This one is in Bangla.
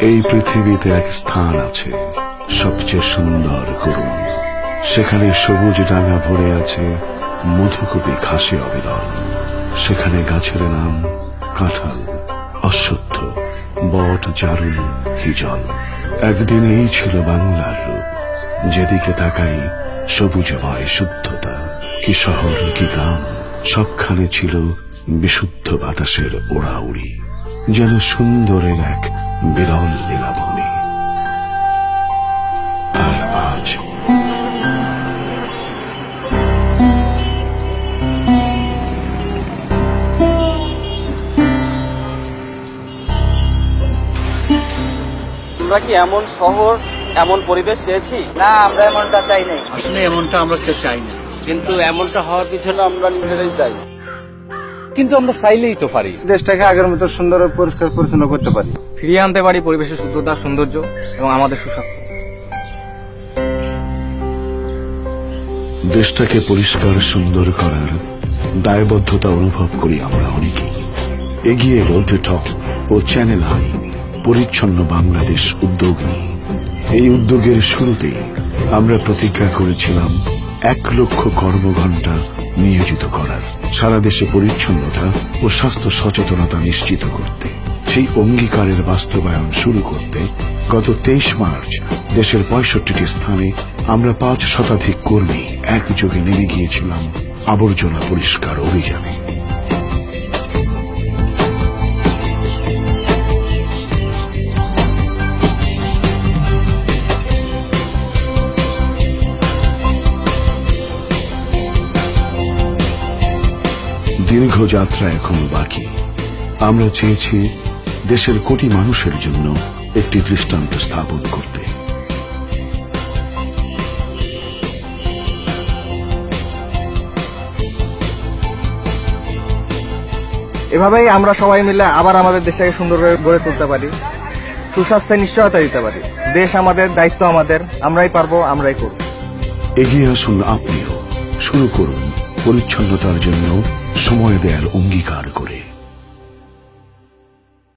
এই পৃথিবীতে এক স্থান আছে সবচেয়ে সুন্দর করুণ, সেখানে সবুজ ডাঙা ভরে আছে মধুকপি ঘাসে অবিরল। সেখানে গাছের নাম কাঁঠাল, অশ্বত্থ, বট, জারুল, হিজল। একদিন এই ছিল বাংলার রূপ, যেদিকে তাকাই সবুজময় শুদ্ধতা। কি শহর কি গ্রাম, সবখানে ছিল বিশুদ্ধ বাতাসের ওড়াউড়ি, যেন সুন্দরের এক বিরল লীলাভূমি। আর আজ আমরা কি এমন শহর, এমন পরিবেশ চেয়েছি? না, আমরা এমনটা চাই নাই। আসলে এমনটা আমরা কেউ চাই না, কিন্তু এমনটা হওয়ার পিছনে আমরা নিজেরাই দায়ী। কিন্তু আমরা চাইলেই তো পারি। দেশটাকে আগের মতো সুন্দর পরিষ্কার পরিচ্ছন্ন করতে পারি, ফিরিয়ে আনতে পারি পরিবেশের শুদ্ধতা, সৌন্দর্য এবং আমাদের সুস্বাস্থ্য। দেশটাকে পরিষ্কার সুন্দর করার দায়বদ্ধতা অনুভব করি আমরা অনেকেই। এগিয়ে এলো ডেটল ও চ্যানেল আই পরিচ্ছন্ন বাংলাদেশ উদ্যোগ নিয়ে। এই উদ্যোগের শুরুতেই আমরা প্রতিজ্ঞা করেছিলাম 1 লক্ষ কর্মঘণ্টা নিয়োজিত করার, সারা দেশে পরিচ্ছন্নতা ও স্বাস্থ্য সচেতনতা নিশ্চিত করতে। সেই অঙ্গীকারের বাস্তবায়ন শুরু করতে গত 23 মার্চ দেশের 65টি স্থানে আমরা 5 শতাধিক কর্মী একযোগে নেমে গিয়েছিলাম আবর্জনা পরিষ্কার অভিযানে। দীর্ঘ যাত্রা এখনো বাকি। আমরা চেয়েছি দেশের কোটি মানুষের জন্য একটি দৃষ্টান্ত স্থাপন করতে। এভাবেই আমরা সবাই মিলে আবার আমাদের দেশটাকে সুন্দর করে গড়ে তুলতে পারি, সুস্বাস্থ্যের নিশ্চয়তা দিতে পারি। দেশ আমাদের, দায়িত্ব আমাদের, আমরাই পারবো, আমরাই করব। এগিয়ে আসুন আপনিও, শুরু করুন পরিচ্ছন্নতার জন্য সময় দেওয়ার অঙ্গীকার করে।